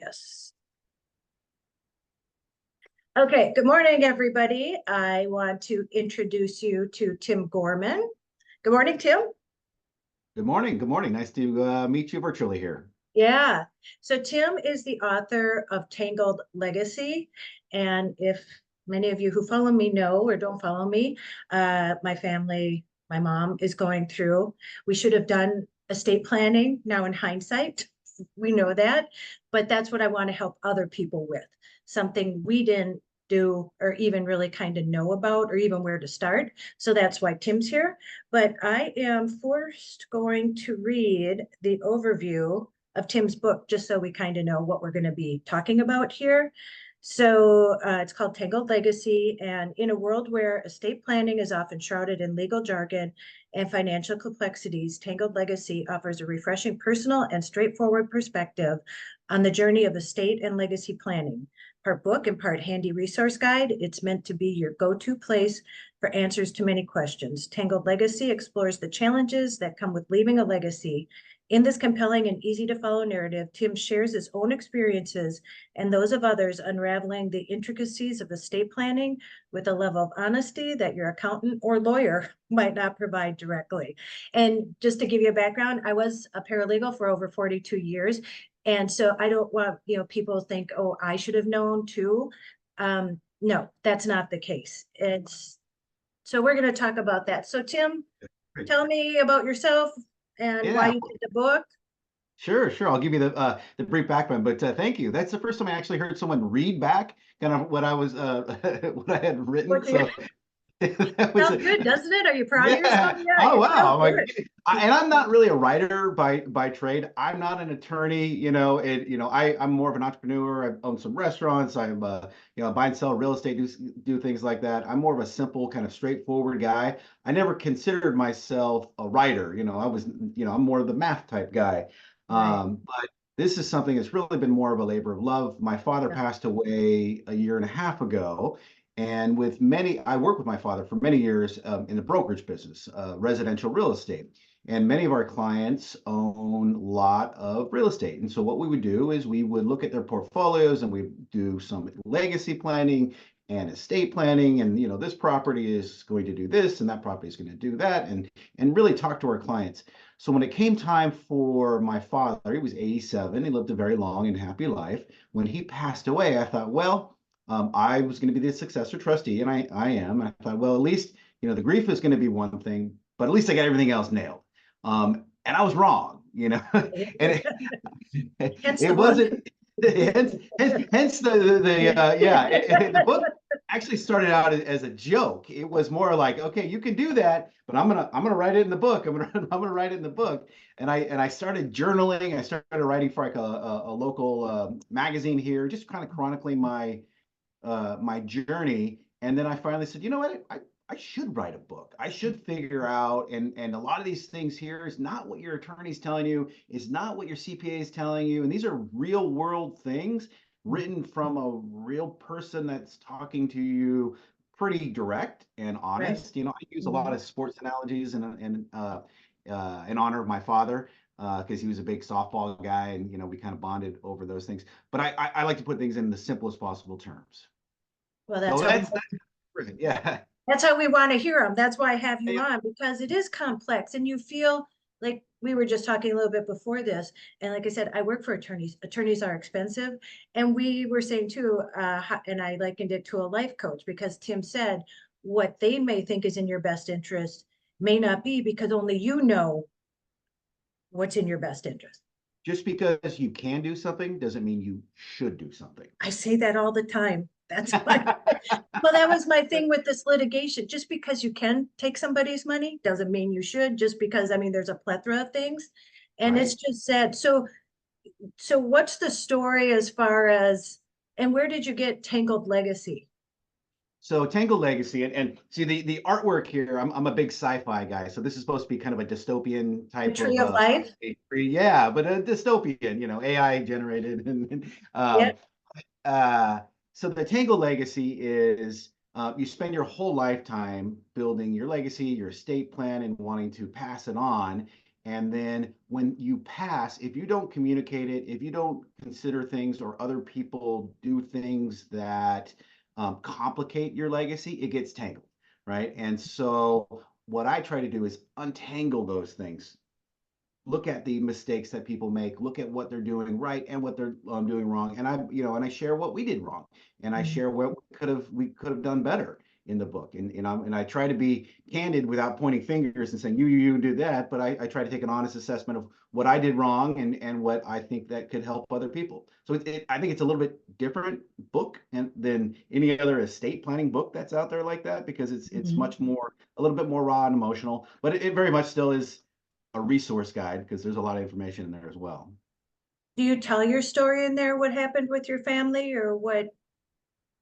Yes. Okay, good morning, everybody. I want to introduce you to Tim Gorman. Good morning, Tim. Good morning. Good morning. Nice to meet you virtually here. Yeah. So Tim is the author of Tangled Legacy. And if many of you who follow me know or don't follow me, my family, my mom is going through, we should have done estate planning now in hindsight. We know that, but that's what I want to help other people with. Something we didn't do or even really kind of know about or even where to start. So that's why Tim's here. But I am first going to read the overview of Tim's book, just so we kind of know what we're going to be talking about here. So it's called Tangled Legacy. And in a world where estate planning is often shrouded in legal jargon and financial complexities, Tangled Legacy offers a refreshing personal and straightforward perspective on the journey of estate and legacy planning. Part book and part handy resource guide, it's meant to be your go-to place for answers to many questions. Tangled Legacy explores the challenges that come with leaving a legacy. In this compelling and easy to follow narrative, Tim shares his own experiences and those of others, unraveling the intricacies of estate planning with a level of honesty that your accountant or lawyer might not provide directly. And just to give you a background, I was a paralegal for over 42 years. And so I don't want, people think, oh, I should have known too. No, that's not the case. So we're going to talk about that. So Tim, tell me about yourself and why you did the book. Sure. I'll give you the brief background, but thank you. That's the first time I actually heard someone read back kind of what I was what I had written. So sounds good, doesn't it? Are you proud of yourself? Yeah. Oh wow. And I'm not really a writer by trade. I'm not an attorney. I'm more of an entrepreneur. I own some restaurants. I'm buy and sell real estate, do things like that. I'm more of a simple, kind of straightforward guy. I never considered myself a writer. I'm more of the math type guy. But this is something that's really been more of a labor of love. My father passed away a year and a half ago. And I worked with my father for many years in the brokerage business, residential real estate. And many of our clients own a lot of real estate. And so what we would do is we would look at their portfolios and we do some legacy planning and estate planning. And, this property is going to do this and that property is going to do that, and really talk to our clients. So when it came time for my father, he was 87. He lived a very long and happy life. When he passed away, I thought, well, I was going to be the successor trustee, and I am. And I thought, well, at least, the grief is going to be one thing, but at least I got everything else nailed. And I was wrong, and it wasn't. Hence the book actually started out as a joke. It was more like, okay, you can do that, but I'm gonna write it in the book. I'm gonna write it in the book. And I started journaling. I started writing for like a local magazine here, just kind of chronicling my journey. And then I finally said, you know what, I should write a book. I should figure out, and a lot of these things here is not what your attorney's telling you, is not what your CPA is telling you. And these are real world things written from a real person that's talking to you pretty direct and honest. I use a lot of sports analogies in honor of my father, because he was a big softball guy, and we kind of bonded over those things. But I like to put things in the simplest possible terms. Well, that's how we want to hear them. That's why I have you on, because it is complex, and you feel like we were just talking a little bit before this. And like I said, I work for attorneys. Attorneys are expensive. And we were saying too, and I likened it to a life coach, because Tim said what they may think is in your best interest may not be, because only you know what's in your best interest. Just because you can do something doesn't mean you should do something. I say that all the time. That's well, that was my thing with this litigation. Just because you can take somebody's money doesn't mean you should, just because, there's a plethora of things. And it's just sad. So what's the story as far as, and where did you get Tangled Legacy? So Tangled Legacy, and see the artwork here, I'm a big sci-fi guy. So this is supposed to be kind of a dystopian type of Tree of Life. Yeah, but a dystopian, AI generated. So the Tangled Legacy is you spend your whole lifetime building your legacy, your estate plan, and wanting to pass it on. And then when you pass, if you don't communicate it, if you don't consider things or other people do things that complicate your legacy, it gets tangled, right? And so what I try to do is untangle those things, look at the mistakes that people make, look at what they're doing right and what they're doing wrong. And I share what we did wrong, and I Mhm. share what we could have done better in the book. And I try to be candid without pointing fingers and saying you do that, but I try to take an honest assessment of what I did wrong and what I think that could help other people. So I think it's a little bit different book than any other estate planning book that's out there like that, because it's Mhm. much more, a little bit more raw and emotional, but it very much still is a resource guide because there's a lot of information in there as well. Do you tell your story in there, what happened with your family or what?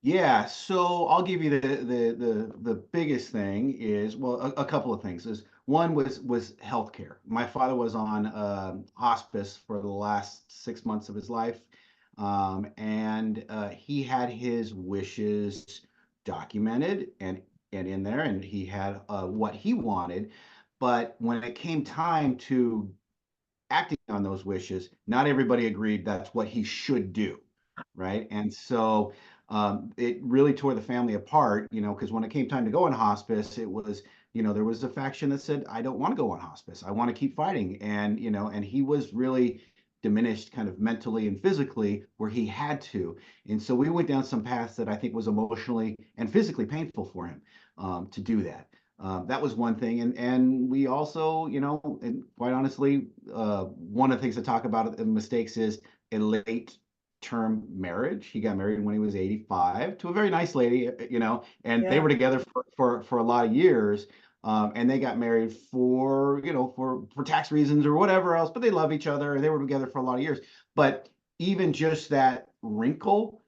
Yeah, so I'll give you the biggest thing is, well, a couple of things. Is one was healthcare. My father was on hospice for the last 6 months of his life, and he had his wishes documented and in there, and he had what he wanted. But when it came time to acting on those wishes, not everybody agreed that's what he should do, right? And so it really tore the family apart, because when it came time to go on hospice, it was, there was a faction that said, I don't want to go on hospice. I want to keep fighting. And he was really diminished kind of mentally and physically where he had to. And so we went down some paths that I think was emotionally and physically painful for him to do that. That was one thing, and we also, and quite honestly, one of the things to talk about in mistakes is a late term marriage. He got married when he was 85 to a very nice lady, and they Yeah. were together for a lot of years. And they got married for, for tax reasons or whatever else, but they love each other and they were together for a lot of years. But even just that wrinkle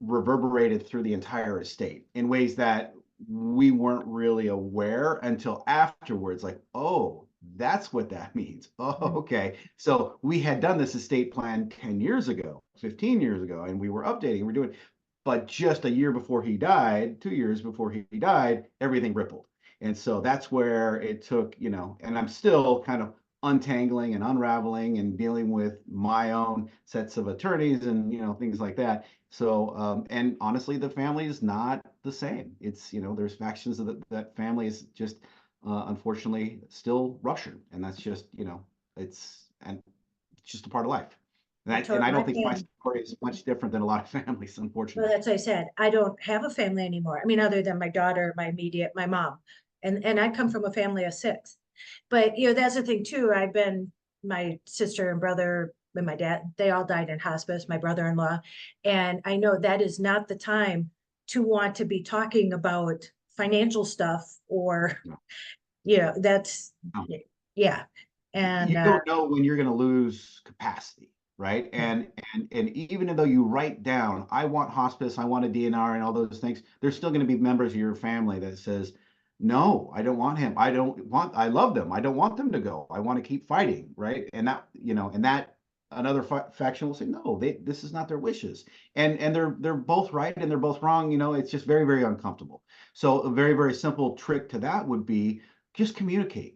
reverberated through the entire estate in ways that we weren't really aware until afterwards. Like, oh, that's what that means. Oh, Mm. okay. So we had done this estate plan 10 years ago, 15 years ago, and we were updating, we're doing, but just a year before he died, 2 years before he died, everything rippled. And so that's where it took, and I'm still kind of untangling and unraveling and dealing with my own sets of attorneys and, things like that. So, and honestly, the family is not the same. It's, there's factions of that family is just, unfortunately still ruptured. And that's just, and it's just a part of life. And I and told I my don't think my family, story is much different than a lot of families, well, unfortunately. that's what I said. I don't have a family anymore. I mean, other than my daughter, my immediate, my mom. And I come from a family of six. But that's the thing too. My sister and brother and my dad, they all died in hospice, my brother-in-law. And I know that is not the time to want to be talking about financial stuff or, No, that's, no. yeah. And You don't know when you're going to lose capacity, right? right, And even though you write down, I want hospice, I want a DNR, and all those things, there's still going to be members of your family that says, no, I don't want him. I love them. I don't want them to go. I want to keep fighting, right? And that, and that another faction will say, no, this is not their wishes, and they're both right and they're both wrong. It's just very very uncomfortable. So a very very simple trick to that would be just communicate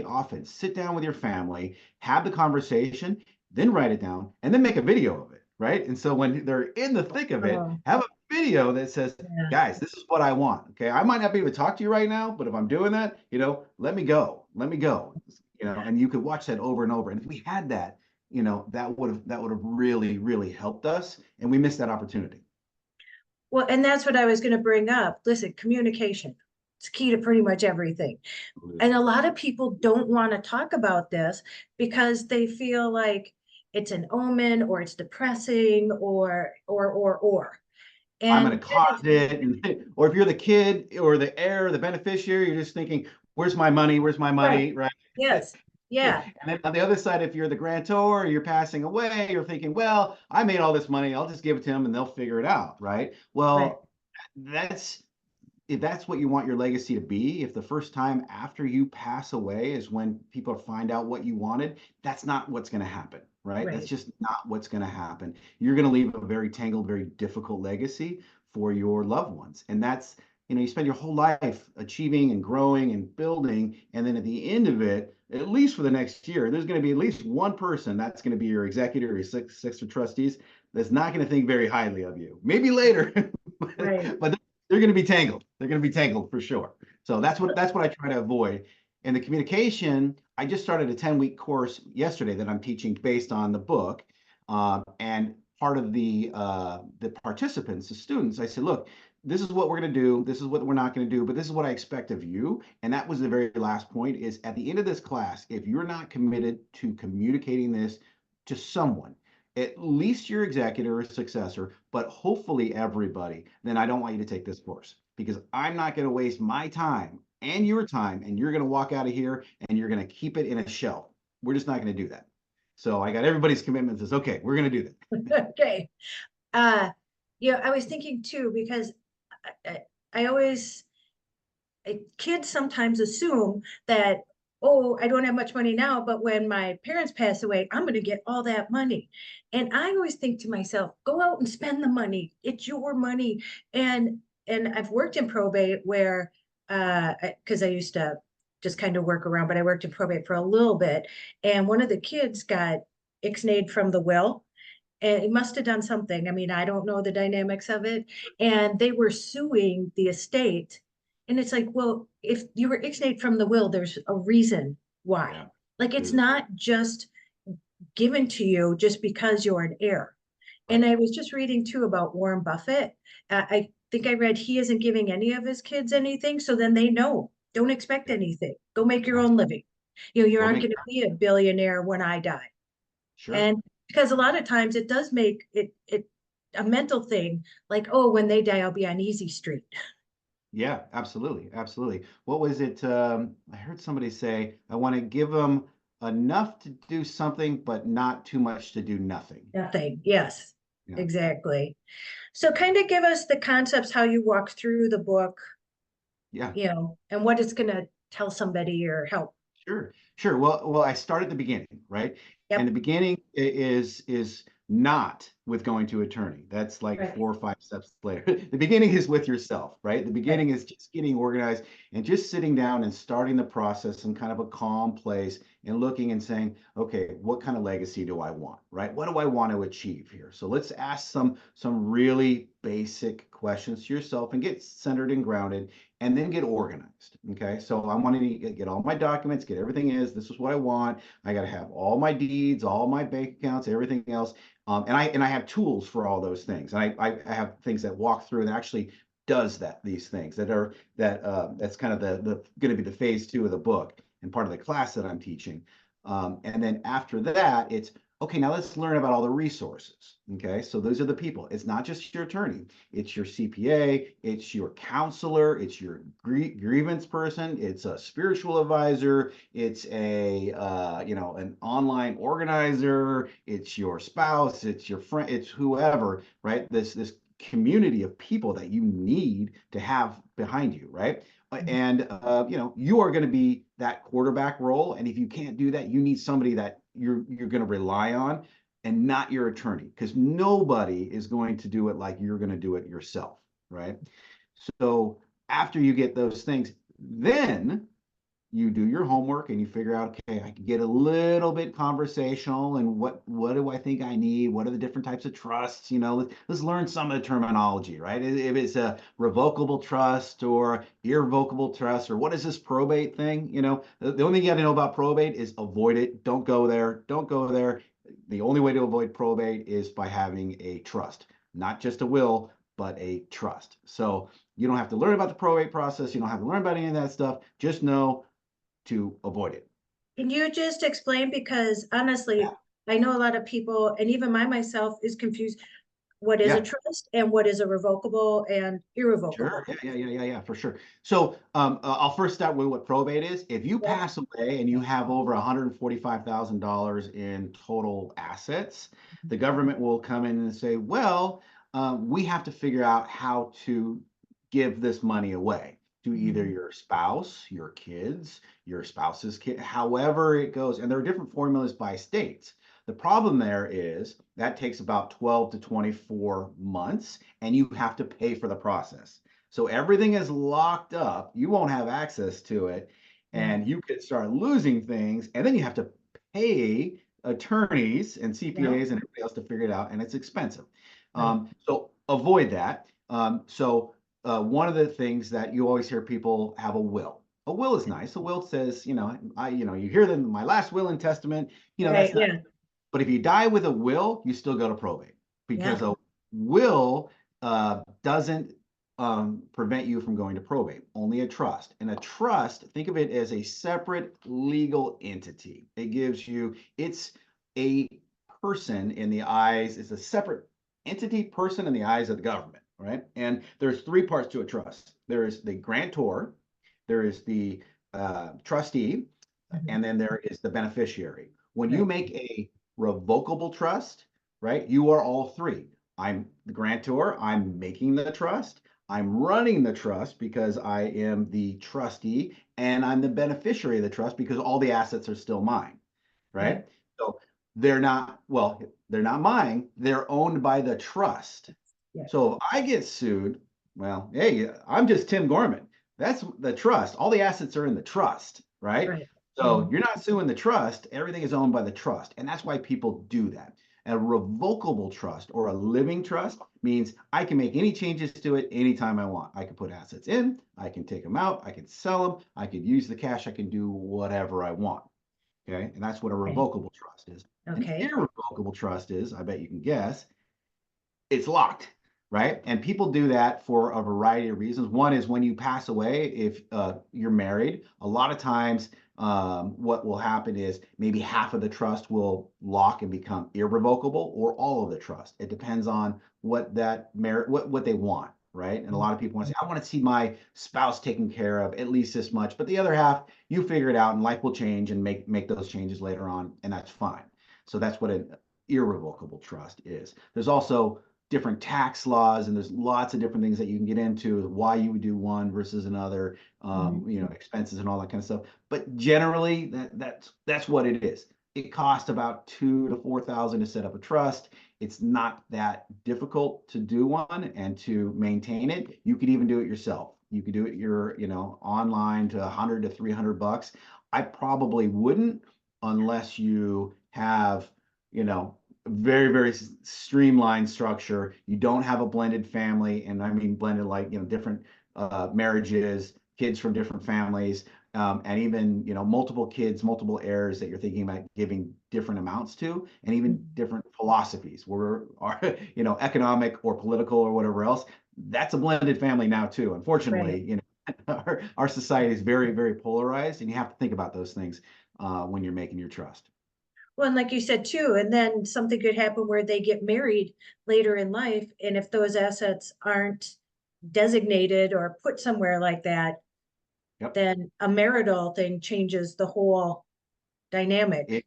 often, sit down with your family, have the conversation, then write it down, and then make a video of it, right? And so when they're in the thick of it, oh, have a video that says, yeah. guys, this is what I want. Okay, I might not be able to talk to you right now, but if I'm doing that, let me go, and you could watch that over and over. And if we had that, that would have really really helped us, and we missed that opportunity. Well, and that's what I was going to bring up. Listen, communication. It's key to pretty much everything. And a lot of people don't want to talk about this because they feel like it's an omen or it's depressing or. I'm And going to cause it. Or if you're the kid or the heir or the beneficiary, you're just thinking, where's my money? Where's my right. money? Right. Yes. And Yeah. then on the other side, if you're the grantor or you're passing away, you're thinking, well, I made all this money. I'll just give it to them and they'll figure it out. Right. Right. Well, that's if that's what you want your legacy to be, if the first time after you pass away is when people find out what you wanted, that's not what's going to happen, right? That's Right. just not what's going to happen. You're going to leave a very tangled, very difficult legacy for your loved ones. And you spend your whole life achieving and growing and building, and then at the end of it, at least for the next year, there's going to be at least one person that's going to be your executor or your six of trustees that's not going to think very highly of you. Maybe later, Right. but they're going to be tangled. They're going to be tangled for sure. So that's what I try to avoid. And the communication, I just started a 10-week course yesterday that I'm teaching based on the book. And part of the participants, the students, I said, look, this is what we're going to do. This is what we're not going to do, but this is what I expect of you. And that was the very last point is at the end of this class, if you're not committed to communicating this to someone, at least your executor or successor, but hopefully everybody, then I don't want you to take this course because I'm not going to waste my time and your time, and you're going to walk out of here and you're going to keep it in a shelf. We're just not going to do that. So I got everybody's commitment says, okay, we're going to do that. Okay. Uh, I was thinking too, because I always, kids sometimes assume that, oh, I don't have much money now, but when my parents pass away, I'm going to get all that money. And I always think to myself, go out and spend the money. It's your money. And I've worked in probate where, because I used to just kind of work around, but I worked in probate for a little bit. And one of the kids got ixnayed from the will. And he must have done something. I mean, I don't know the dynamics of it. And they were suing the estate. And it's like, well, if you were ixnayed from the will, there's a reason why. Yeah. Like, it's not just given to you just because you're an heir. And I was just reading too about Warren Buffett. I think I read he isn't giving any of his kids anything. So then they know, don't expect Yeah. anything. Go make your That's, own living. You're go not make going to be a billionaire when I die. sure. And because a lot of times it does make it a mental thing, like, oh, when they die, I'll be on easy street. Yeah, absolutely. Absolutely. What was it? I heard somebody say, I want to give them enough to do something, but not too much to do nothing. Nothing. Yes, Yeah. exactly. So kind of give us the concepts, how you walk through the book, Yeah. and what it's going to tell somebody or help. Sure, sure. Well, I start at the beginning, right? And the Yep. beginning is not with going to attorney. That's like Right. 4 or 5 steps later. The beginning is with yourself, right? The Right. beginning is just getting organized and just sitting down and starting the process in kind of a calm place and looking and saying, okay, what kind of legacy do I want, right? What do I want to achieve here? So let's ask some really basic questions to yourself and get centered and grounded and then get organized. Okay. So I'm wanting to get all my documents, get everything this is what I want. I got to have all my deeds, all my bank accounts, everything else. And I have tools for all those things. And I have things that walk through and actually does these things that's kind of the going to be the phase 2 of the book and part of the class that I'm teaching. And then after that, it's okay, now let's learn about all the resources. Okay, so those are the people. It's not just your attorney, it's your CPA, it's your counselor, it's your grievance person, it's a spiritual advisor, it's an online organizer, it's your spouse, it's your friend, it's whoever, right? This community of people that you need to have behind you, right? And you are going to be that quarterback role, and if you can't do that, you need somebody that you're going to rely on, and not your attorney, because nobody is going to do it like you're going to do it yourself, right? So after you get those things, then you do your homework and you figure out, okay, I can get a little bit conversational and what do I think I need? What are the different types of trusts? Let's learn some of the terminology, right? If it's a revocable trust or irrevocable trust, or what is this probate thing? The only thing you got to know about probate is avoid it. Don't go there. Don't go there. The only way to avoid probate is by having a trust, not just a will, but a trust. So you don't have to learn about the probate process. You don't have to learn about any of that stuff. Just know to avoid it. Can you just explain? Because honestly, Yeah, I know a lot of people, and even myself is confused. What is a yeah, trust and what is a revocable and sure. irrevocable? Yeah, for sure. So I'll first start with what probate is. If you Yep. pass away and you have over $145,000 in total assets, the government will come in and say, well, we have to figure out how to give this money away to either Mhm. your spouse, your kids, your spouse's kid, however it goes. And there are different formulas by states. The problem there is that takes about 12 to 24 months, and you have to pay for the process. So everything is locked up. You won't have access to it, Yeah, and you could start losing things, and then you have to pay attorneys and yeah, CPAs and everybody else to figure it out, and it's expensive. right. So avoid that. One of the things that you always hear people have a will. A will is nice. A will says, you hear them, my last will and testament, Right, that's not. yeah, But if you die with a will, you still go to probate because yeah, a will doesn't prevent you from going to probate, only a trust. And a trust, think of it as a separate legal entity. It's a person in the eyes, it's a separate entity, person in the eyes of the government, right? And there's three parts to a trust. There's the grantor, there is the trustee, mhm, and then there is the beneficiary. When you right, make a revocable trust, right, you are all three. I'm the grantor, I'm making the trust, I'm running the trust because I am the trustee, and I'm the beneficiary of the trust because all the assets are still mine, right, right? So they're not mine, they're owned by the trust. yeah, So if I get sued, well, hey, I'm just Tim Gorman. That's the trust. All the assets are in the trust, right? right. So Mhm, you're not suing the trust. Everything is owned by the trust. And that's why people do that. A revocable trust or a living trust means I can make any changes to it anytime I want. I can put assets in, I can take them out, I can sell them, I can use the cash, I can do whatever I want. Okay. And that's what a okay, revocable trust is. An okay, irrevocable trust is, I bet you can guess, it's locked, right? And people do that for a variety of reasons. One is when you pass away, if you're married, a lot of times what will happen is maybe half of the trust will lock and become irrevocable, or all of the trust. It depends on what they want, right? And a mhm, lot of people want to say, I want to see my spouse taken care of at least this much, but the other half, you figure it out, and life will change and make those changes later on, and that's fine. So that's what an irrevocable trust is. There's also different tax laws, and there's lots of different things that you can get into why you would do one versus another, mhm, expenses and all that kind of stuff. But generally, that's what it is. It costs about 2 to 4 thousand to set up a trust. It's not that difficult to do one and to maintain it. You could even do it yourself. You could do it online to 100 to 300 bucks. I probably wouldn't unless you have you know very, very streamlined structure. You don't have a blended family, and I mean blended like different marriages, kids from different families, and even multiple kids, multiple heirs that you're thinking about giving different amounts to, and even mhm, different philosophies, where are economic or political or whatever else. That's a blended family now too. right. Unfortunately, our society is very, very polarized, and you have to think about those things when you're making your trust. Well, and like you said too, and then something could happen where they get married later in life, and if those assets aren't designated or put somewhere like that, Yep. then a marital thing changes the whole dynamic. It,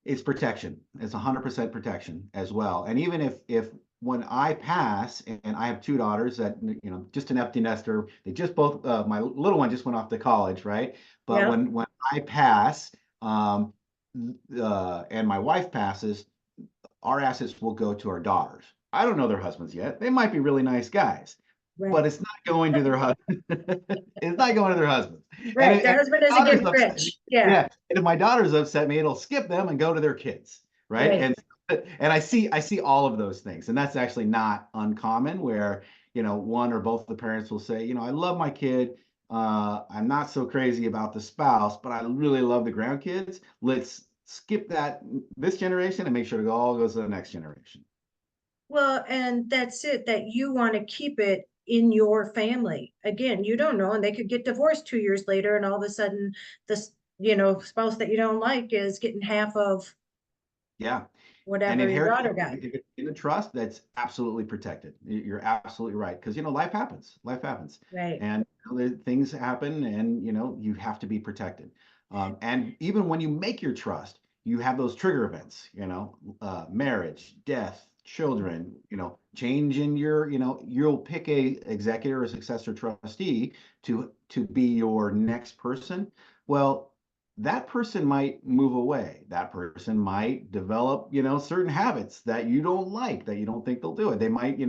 it's protection. It's 100% protection as well. And even if when I pass, and I have two daughters that just an empty nester, they just both my little one just went off to college, right? But Yeah, when I pass, um, and my wife passes, our assets will go to our daughters. I don't know their husbands yet. They might be really nice guys, but right. it's not going to their husband. It's not going to their husbands. And, Right. Their and husband isn't daughters getting upset me. rich. Yeah, Yeah. And if my daughters upset me, it'll skip them and go to their kids. Right. right. And I see all of those things. And that's actually not uncommon where, one or both of the parents will say, I love my kid. I'm not so crazy about the spouse, but I really love the grandkids. Let's skip this generation and make sure it all goes to the next generation. Well, and that's it, that you want to keep it in your family. Again, you don't know, and they could get divorced 2 years later, and all of a sudden, this, spouse that you don't like is getting half of Yeah. And whatever your inheritance, daughter got. if it's in a trust, that's absolutely protected. You're absolutely right. Because, life happens. Life happens. Right. And things happen, and, you have to be protected. And even when you make your trust, you have those trigger events, marriage, death, children, change in you'll pick a executor or successor trustee to be your next person. Well, that person might move away. That person might develop, certain habits that you don't like, that you don't think they'll do it. They might,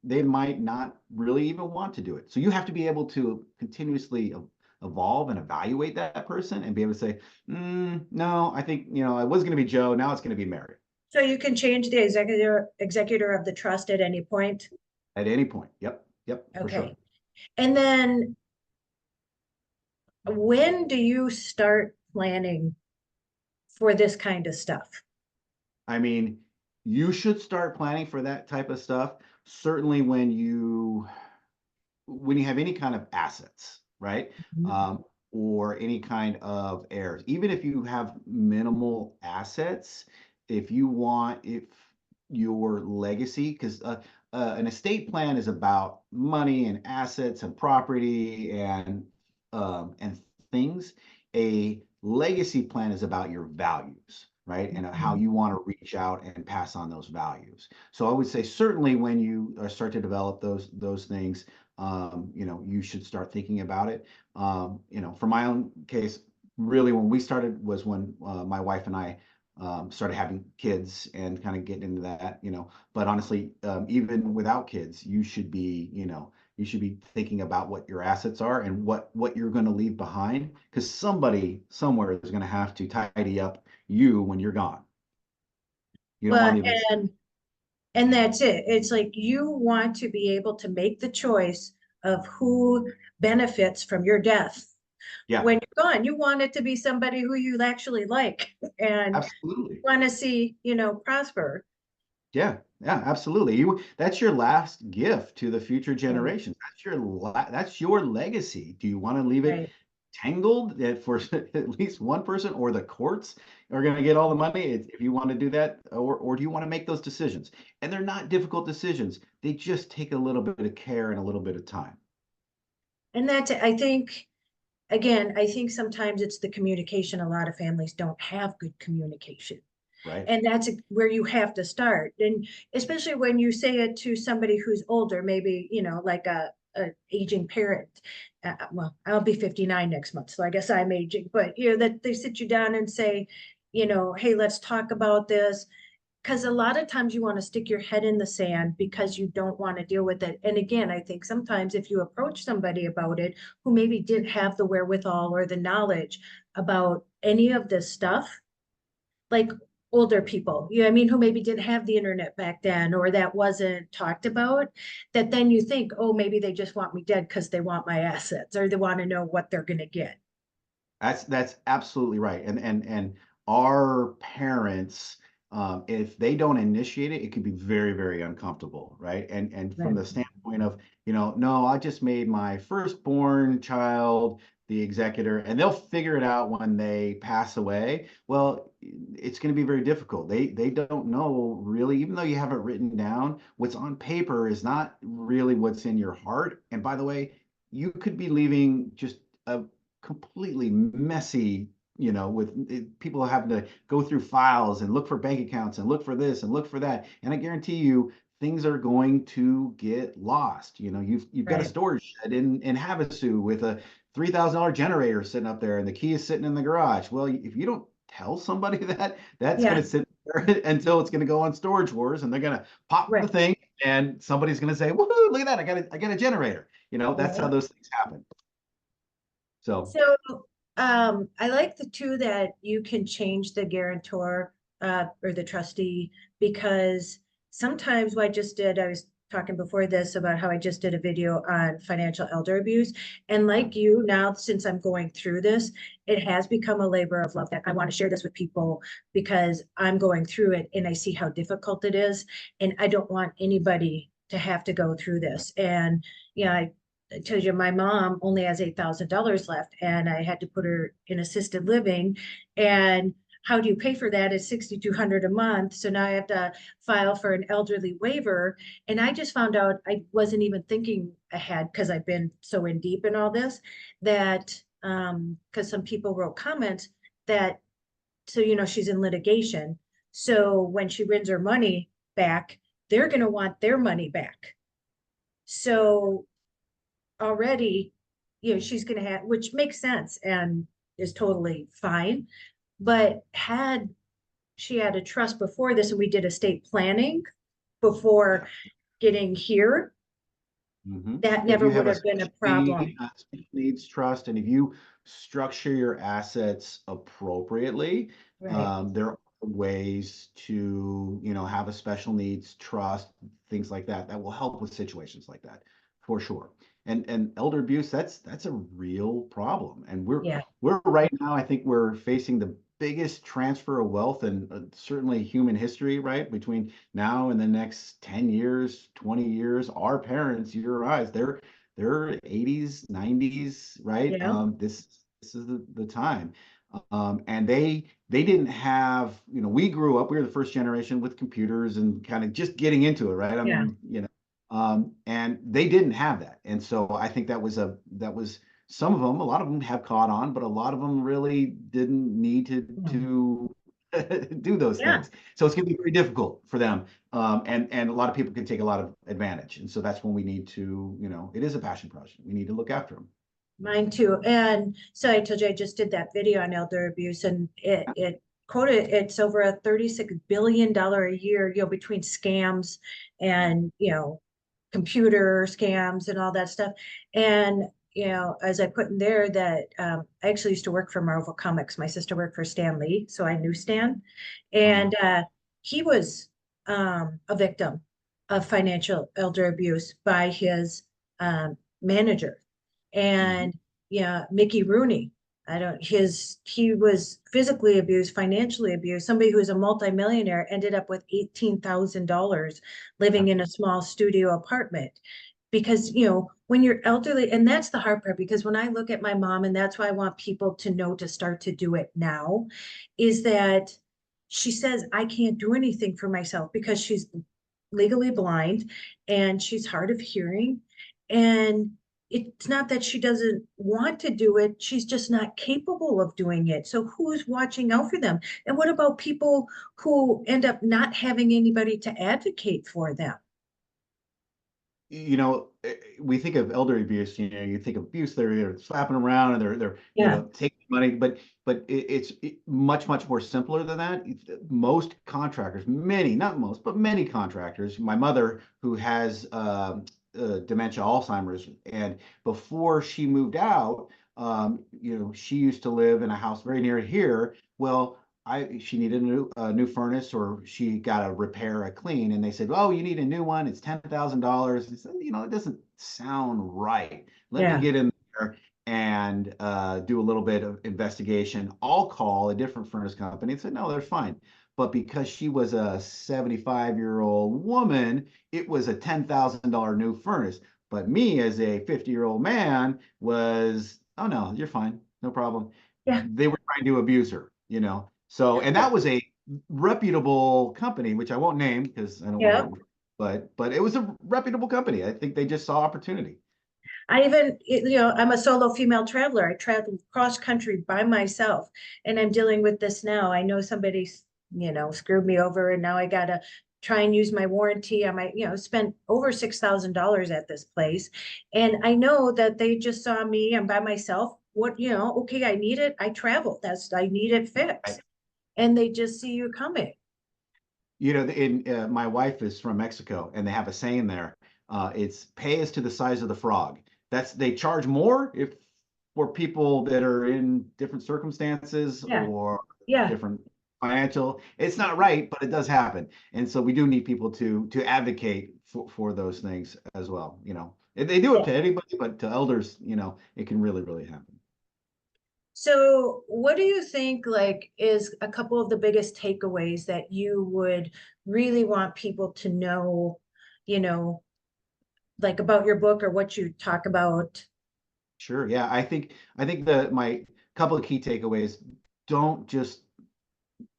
they might not really even want to do it. So you have to be able to continuously evolve and evaluate that person and be able to say, no, I think, it was going to be Joe. Now it's going to be Mary So you can change the executor of the trust at any point. at any point. Yep. Yep. For sure. Okay. And then when do you start planning for this kind of stuff? I mean, you should start planning for that type of stuff. Certainly when you have any kind of assets, right? Mhm. Or any kind of heirs, even if you have minimal assets, if your legacy, because an estate plan is about money and assets and property and things. A legacy plan is about your values, right? And how Mhm. you want to reach out and pass on those values. So I would say certainly when you start to develop those things, you should start thinking about it. For my own case, really when we started was when my wife and I started having kids and kind of getting into that, but honestly, even without kids, you should be thinking about what your assets are and what you're going to leave behind, because somebody somewhere is going to have to tidy up you when you're gone. You don't want Well, to leave it. and and that's it. It's like you want to be able to make the choice of who benefits from your death. Yeah, When you're gone, you want it to be somebody who you actually like and absolutely. want to see, prosper. Yeah, yeah, absolutely. That's your last gift to the future Right, generations. That's your legacy. Do you want to leave it right. tangled that for at least one person, or the courts are going to get all the money if you want to do that, or do you want to make those decisions? And they're not difficult decisions. They just take a little bit of care and a little bit of time, And that's, I think, again, I think sometimes it's the communication. A lot of families don't have good communication. right? And that's where you have to start. And especially when you say it to somebody who's older, maybe, like a aging parent. Well, I'll be 59 next month, so I guess I'm aging, but that they sit you down and say, hey, let's talk about this. Because a lot of times you want to stick your head in the sand because you don't want to deal with it. And again, I think sometimes if you approach somebody about it who maybe didn't have the wherewithal or the knowledge about any of this stuff, like older people, I mean, who maybe didn't have the internet back then or that wasn't talked about, that then you think, oh, maybe they just want me dead because they want my assets or they want to know what they're going to get. That's absolutely right. And our parents, if they don't initiate it, it could be very, very uncomfortable, right? And from Right. the standpoint of, no, I just made my firstborn child the executor, and they'll figure it out when they pass away. Well, it's going to be very difficult. They don't know really, even though you have it written down, what's on paper is not really what's in your heart. And by the way, you could be leaving just a completely messy, with people having to go through files and look for bank accounts and look for this and look for that. And I guarantee you, things are going to get lost. You've got a Right. storage shed in Havasu with a $3,000 generator sitting up there, and the key is sitting in the garage. Well, if you don't tell somebody that, that's going Yeah. to sit there until it's going to go on Storage Wars, and they're going to pop the Right. thing, and somebody's going to say, "Woohoo! Look at that! I got a generator." That's how Right. those things happen. So. So I like the two that you can change the guarantor or the trustee, because sometimes what I just did, I was talking before this about how I just did a video on financial elder abuse. And like you now, since I'm going through this, it has become a labor of love that I want to share this with people because I'm going through it and I see how difficult it is. And I don't want anybody to have to go through this. And yeah, I told you my mom only has $8,000 left and I had to put her in assisted living. And how do you pay for that? Is 6,200 a month. So now I have to file for an elderly waiver. And I just found out I wasn't even thinking ahead because I've been so in deep in all this that because some people wrote comments that so she's in litigation. So when she wins her money back, they're gonna want their money back. So already, she's going to have, which makes sense. And is totally fine. But had she had a trust before this and we did estate planning before Yeah. getting here, that If never you have would a have been a problem. special needs trust, and if you structure your assets appropriately, Right. there are ways to, have a special needs trust, things like that, that will help with situations like that, for sure. And elder abuse, that's a real problem. And Yeah. we're right now, I think we're facing the biggest transfer of wealth in certainly human history, right? Between now and the next 10 years, 20 years, our parents, your eyes, they're 80s, 90s, right? Yeah. This is the time. And they didn't have, we grew up, we were the first generation with computers and kind of just getting into it, right? I Yeah. mean, and they didn't have that. And so I think that was some of them, a lot of them have caught on, but a lot of them really didn't need Mm. to do those Yeah. things. So it's going to be very difficult for them. And a lot of people can take a lot of advantage. And so that's when we need to, it is a passion project. We need to look after them. Mine too. And so I told you I just did that video on elder abuse, and it quoted it's over a $36 billion a year, between scams and computer scams and all that stuff. And as I put in there that I actually used to work for Marvel Comics. My sister worked for Stan Lee, so I knew Stan, and Uh-huh. he was a victim of financial elder abuse by his manager. Mhm. And yeah, Mickey Rooney. I don't he was physically abused, financially abused. Somebody who was a multimillionaire ended up with $18,000 living Yeah. in a small studio apartment. Because, when you're elderly, and that's the hard part, because when I look at my mom, and that's why I want people to know to start to do it now, is that she says, I can't do anything for myself because she's legally blind and she's hard of hearing. And it's not that she doesn't want to do it, she's just not capable of doing it. So who's watching out for them? And what about people who end up not having anybody to advocate for them? We think of elder abuse, you think of abuse, they're slapping around and they're Yeah, taking money, but it's much, much more simpler than that. Most contractors, many, not most, but many contractors, my mother, who has dementia, Alzheimer's, and before she moved out, she used to live in a house very near here. Well, she needed a new furnace, or she got a repair, a clean, and they said, "Oh, you need a new one. It's $10,000." It said, it doesn't sound right. Let me yeah, get in there and do a little bit of investigation. I'll call a different furnace company and said, "No, they're fine." But because she was a 75-year-old woman, it was a $10,000 new furnace. But me, as a 50-year-old man, was, "Oh no, you're fine, no problem." yeah, They were trying to abuse her. So, and that was a reputable company, which I won't name because I don't want yeah. to, but it was a reputable company. I think they just saw opportunity. I even, I'm a solo female traveler. I travel cross country by myself, and I'm dealing with this now. I know somebody's, screwed me over, and now I gotta try and use my warranty. I might, spent over $6,000 at this place, and I know that they just saw me. I'm by myself. What, okay, I need it. I travel. I need it Right. fixed, and they just see you coming. My wife is from Mexico, and they have a saying there. It's pay as to the size of the frog. They charge more if for people that are in different circumstances Yeah, or yeah, different financial. It's not right, but it does happen, and so we do need people to advocate for those things as well. They do it yeah. to anybody, but to elders, it can really, really happen. So, what do you think, like, is a couple of the biggest takeaways that you would really want people to know, you know, like about your book or what you talk about? Sure. Yeah. I think my couple of key takeaways: don't just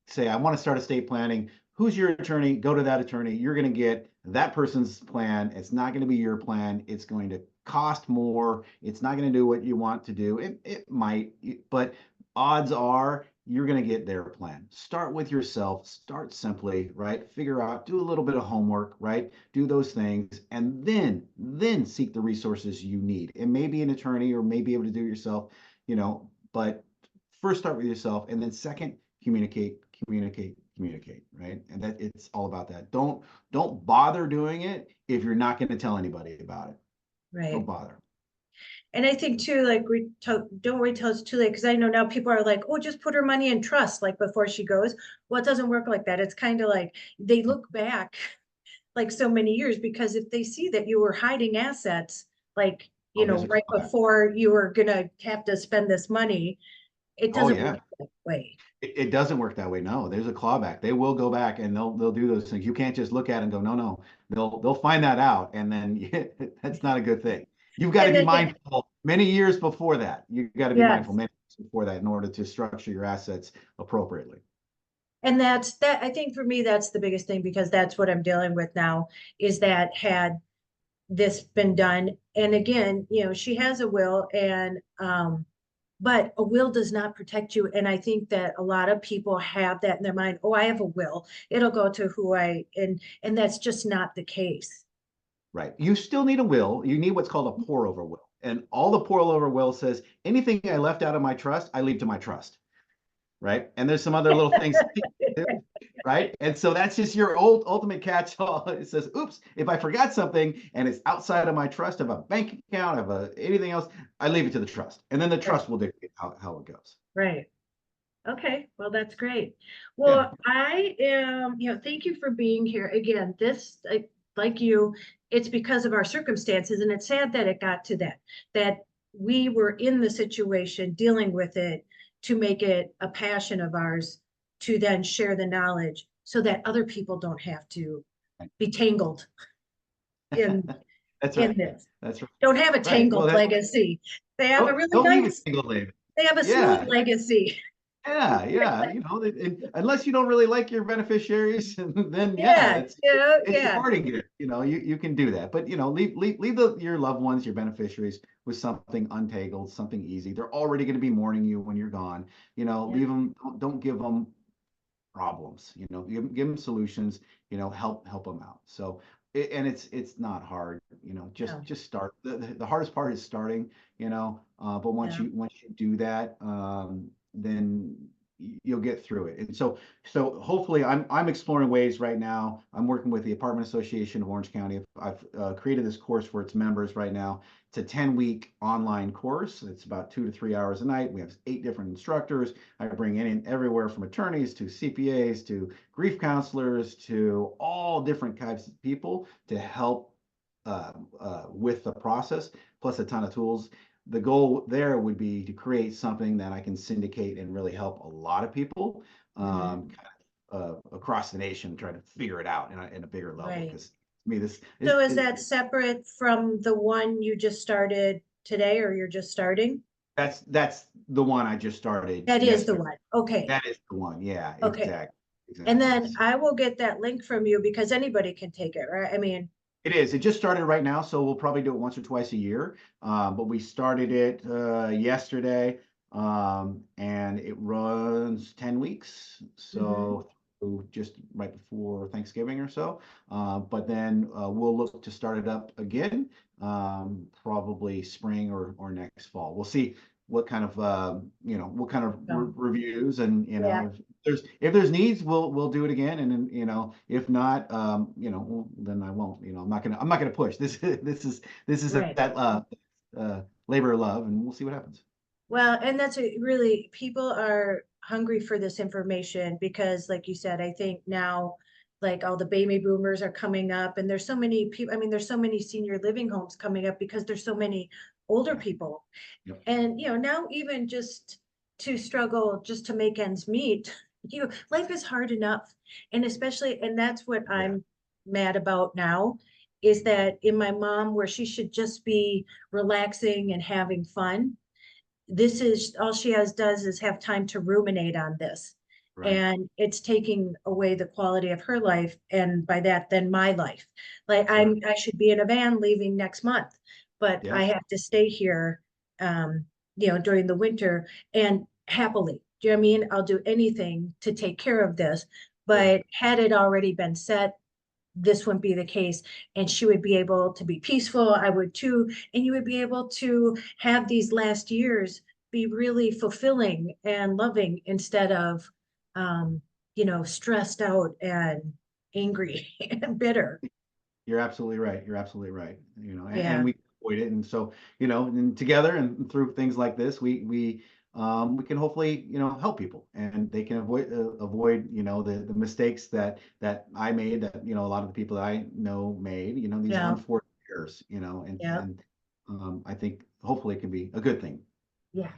say, I want to start estate planning. Who's your attorney? Go to that attorney. You're going to get that person's plan. It's not going to be your plan. It's going to cost more. It's not going to do what you want to do. It might, but odds are you're going to get their plan. Start with yourself. Start simply, right? Figure out, do a little bit of homework, right? Do those things, and then seek the resources you need. It may be an attorney or may be able to do it yourself, but first start with yourself, and then second, communicate, communicate, communicate, right? And that it's all about that. Don't bother doing it if you're not going to tell anybody about it. Don't Right. bother. And I think too, like don't wait till it's too late. Cause I know now people are like, oh, just put her money in trust, like before she goes. Well, it doesn't work like that. It's kind of like they look back like so many years, because if they see that you were hiding assets, like, Oh, there's a right clawback. before you were gonna have to spend this money, it Oh doesn't work yeah. that way. It doesn't work that way. No, there's a clawback. They will go back and they'll do those things. You can't just look at it and go, no, no. They'll find that out, and then that's not a good thing. You've got to And be then, yeah, mindful many years before that. You've got to be mindful yes. many years before that in order to structure your assets appropriately. And that, I think for me, that's the biggest thing, because that's what I'm dealing with now, is that had this been done. And again, she has a will, and but a will does not protect you. And I think that a lot of people have that in their mind. Oh, I have a will. It'll go to who and that's just not the case. Right. You still need a will. You need what's called a pour-over will. And all the pour-over will says anything I left out of my trust, I leave to my trust. Right. And there's some other little things, right? And so that's just your old ultimate catch-all. It says, oops, if I forgot something and it's outside of my trust of a bank account, of anything else, I leave it to the trust. And then the Right. trust will dictate how it goes. Right. Okay, well, that's great. Yeah. Well, I am, thank you for being here. Again, this, like you, it's because of our circumstances, and it's sad that it got to that we were in the situation dealing with it, to make it a passion of ours to then share the knowledge so that other people don't have to be tangled in That's in right. this. That's right. Don't have a Right. Well, tangled legacy. They have a really don't leave it nice, single, David. they have a smooth Yeah. legacy. Yeah, yeah, unless you don't really like your beneficiaries, then yeah, Yeah, yeah, it's a yeah. parting gift. You can do that, but leave your loved ones, your beneficiaries, with something untangled, something easy. They're already going to be mourning you when you're gone. Yeah. Leave them. Don't give them problems. Give them solutions. Help them out. So, and it's not hard. Just No. just start. The hardest part is starting. But once Yeah. you do that, then you'll get through it. And so hopefully I'm exploring ways right now. I'm working with the Apartment Association of Orange County. I've created this course for its members right now. It's a 10-week online course. It's about 2 to 3 hours a night. We have 8 different instructors. I bring in everywhere from attorneys to CPAs to grief counselors to all different types of people to help with the process, plus a ton of tools. The goal there would be to create something that I can syndicate and really help a lot of people Mhm. across the nation try to figure it out in a bigger level. Right. Because to me, this So is is that separate from the one you just started today, or you're just starting? that's the one I just started That is the yesterday. one. Okay. That is the one. Yeah, Okay. exactly. And Exactly. then I will get that link from you, because anybody can take it, right? I mean, It is. It just started right now, so we'll probably do it once or twice a year. But we started it yesterday, and it runs 10 weeks, mhm. so just right before Thanksgiving or so. But then we'll look to start it up again, probably spring or next fall. We'll see what kind of what kind of So, reviews, and yeah, if there's needs, we'll do it again, and then if not, then I won't. I'm not gonna push. This is right. that labor of love, and we'll see what happens. Well, and that's really, people are hungry for this information, because like you said, I think now, like, all the baby boomers are coming up, and there's so many people, I mean, there's so many senior living homes coming up because there's so many older Yeah. people. Yep. And now, even just to struggle just to make ends meet, life is hard enough. And especially, and that's what Yeah. I'm mad about now, is that in my mom, where she should just be relaxing and having fun, this is all she does is have time to ruminate on this. Right. And it's taking away the quality of her life, and by that, then my life. Like, Sure. I should be in a van leaving next month, but I Yes. have to stay here, during the winter, and happily. Do you know what I mean? I'll do anything to take care of this. Sure. But had it already been set, this wouldn't be the case, and she would be able to be peaceful. I would too, and you would be able to have these last years be really fulfilling and loving instead of, stressed out and angry and bitter. You're absolutely right. You're absolutely right. And Yeah, we avoid it. And so, and together and through things like this, we can hopefully, help people, and they can avoid, the mistakes that I made, that, a lot of the people that I know made, these yeah, unfortunate errors, yeah, I think hopefully it can be a good thing. yeah.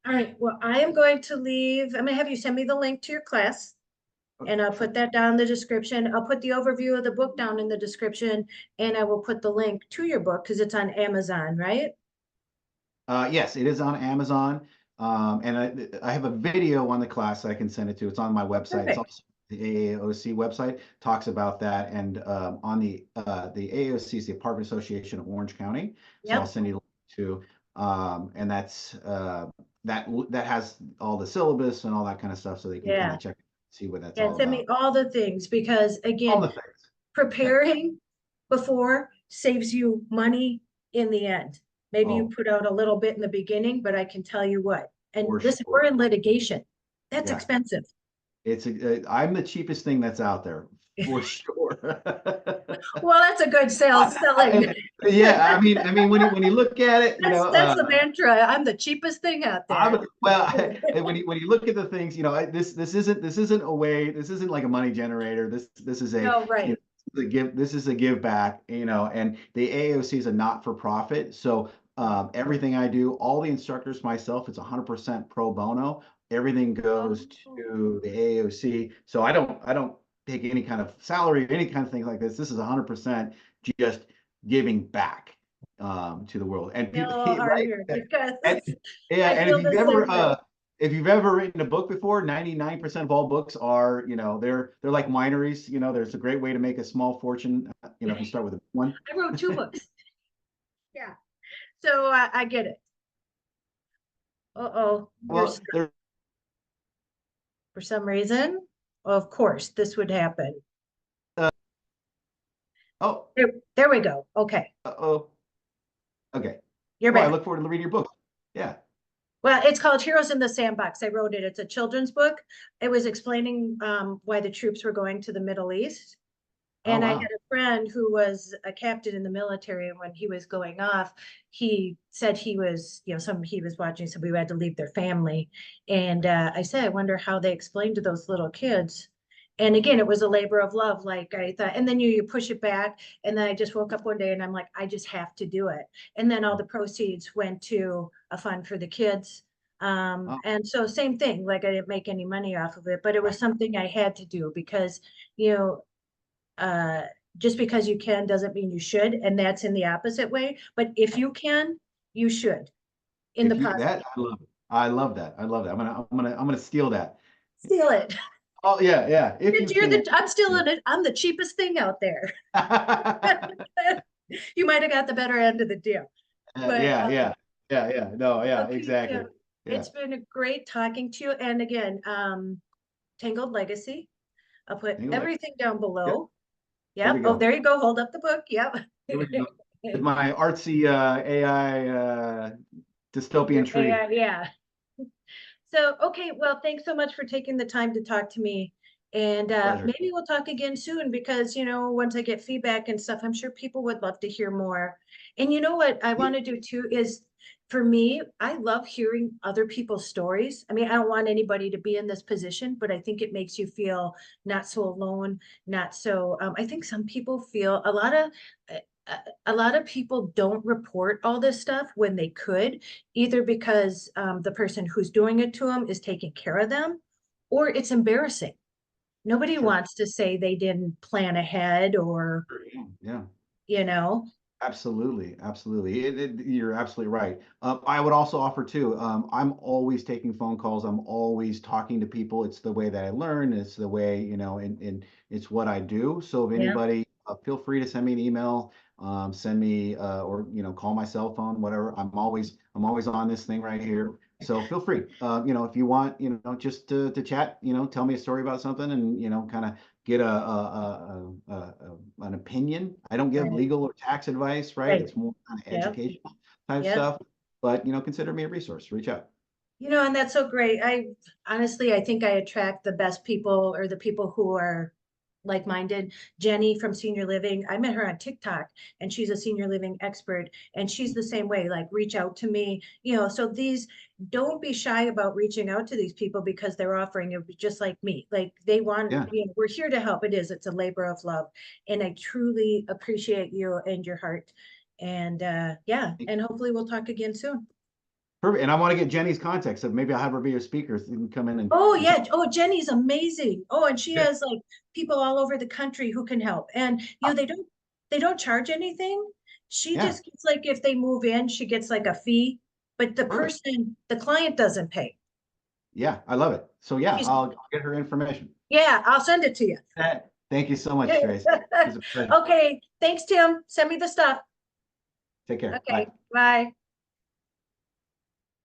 All right. Well, I am going to leave. I'm gonna have you send me the link to your class. Okay, And I'll sure. put that down in the description. I'll put the overview of the book down in the description, and I will put the link to your book because it's on Amazon, right? Yes, it is on Amazon. And I have a video on the class I can send it to. It's on my website. It's Perfect. also the AAOC website talks about that. And on the AAOC is the Apartment Association of Orange County. So I'll Yep. send you the link to, and that has all the syllabus and all that kind of stuff, so they can kind Yeah. of check, see what that's Yeah. all Send me about. all the things because All again, the things. Yeah. preparing before saves you money in the end. Maybe you Oh, put out a little bit in the beginning, but I can tell you what. And for listen, we're sure. in litigation. That's Yeah. expensive. I'm the cheapest thing that's out there for sure. Well, that's a good sales selling. Yeah, I mean, when you look at it, That's the mantra. I'm the cheapest thing out there. when you look at the things, this isn't a way, this isn't like a money generator. This is a, No, you know, right. this is a give back, and the AOC is a not for profit. So everything I do, all the instructors myself, it's 100% pro bono. Everything goes Oh, to the AOC. So I don't take any kind of salary, any kind of thing like this. This is 100% just giving back to the world. And feel people, a little hard right? here because And yeah, I and feel the same way. if you've ever written a book before, 99% of all books are, they're like wineries. There's a great way to make a small fortune, if you start with a one. I wrote two books. Yeah. So I get it. Uh-oh, you're Well, stuck for some reason. Of course, this would happen. uh, oh, There we go. Okay, oh, okay. you're Well, I back. look forward to reading your book. Yeah. Well, it's called Heroes in the Sandbox. I wrote it. It's a children's book. It was explaining why the troops were going to the Middle East. Oh, And I had wow. a friend who was a captain in the military, and when he was going off, he said he was, he was watching somebody who had to leave their family. And I said, I wonder how they explained to those little kids. And again, it was a labor of love. Like I thought, and then you push it back. And then I just woke up one day and I'm like, I just have to do it. And then all the proceeds went to a fund for the kids. Oh, And so same thing, like I didn't make any money off of it, but it was right. something I had to do because, you know, uh, just because you can doesn't mean you should, and that's in the opposite way. But if you can, you should in the If you positive. that I love it. I love that. I love that. I'm gonna steal that. Steal it. Oh yeah, yeah. If you You're can. the I'm stealing it. I'm the cheapest thing out there. You might have got the better end of the deal. But Yeah, yeah, yeah, yeah. No, yeah, okay, exactly. Tim, Yeah. it's been a great talking to you. And again, Tangled Legacy. I'll put Anyway, like, everything down yep, below. there we Yep. Oh, go. there you go. Hold up the book. Yep. Here we go. With my artsy AI dystopian Your tree. AI, yeah. So, okay, well, thanks so much for taking the time to talk to me. And Pleasure. maybe we'll talk again soon because, once I get feedback and stuff, I'm sure people would love to hear more. And you know what I want to do too is for me, I love hearing other people's stories. I mean, I don't want anybody to be in this position, but I think it makes you feel not so alone, not so, I think some people feel uh, a lot of people don't report all this stuff when they could, either because the person who's doing it to them is taking care of them, or it's embarrassing. Nobody Sure. wants to say they didn't plan ahead or, Sure, yeah. Yeah. you know, Absolutely, absolutely. You're absolutely right. I would also offer too. I'm always taking phone calls. I'm always talking to people. It's the way that I learn. It's the way, and it's what I do. So if yeah, anybody, feel free to send me an email, send me, or call my cell phone, whatever. I'm always on this thing right here. So feel free. If you want, just to chat, tell me a story about something, and kind of get an opinion. I don't give right, legal or tax advice, right? right. It's more kind of Yeah, educational type yeah. stuff. But consider me a resource. Reach out. And that's so great. I honestly, I think I attract the best people, or the people who are like-minded. Jenny from Senior Living, I met her on TikTok, and she's a senior living expert, and she's the same way, like, reach out to me, so don't be shy about reaching out to these people, because they're offering it just like me. Like, they want, Yeah. we're here to help. It's a labor of love. And I truly appreciate you and your heart. And yeah, and hopefully we'll talk again soon. Perfect. And I want to get Jenny's contact, so maybe I'll have her be a speaker so you can come in and. Oh and yeah. Oh, Jenny's amazing. Oh, and she talk. has like people all over the country who can help. And they don't charge anything. She Yeah. just gets, like, if they move in, she gets like a fee, but Perfect. the client doesn't pay. Yeah, I love it. So yeah, She's, I'll get her information. yeah, I'll send it to you. Thank you so much, Trace. It was a pleasure. Okay, thanks, Tim. Send me the stuff. Take care. Okay, Bye. bye.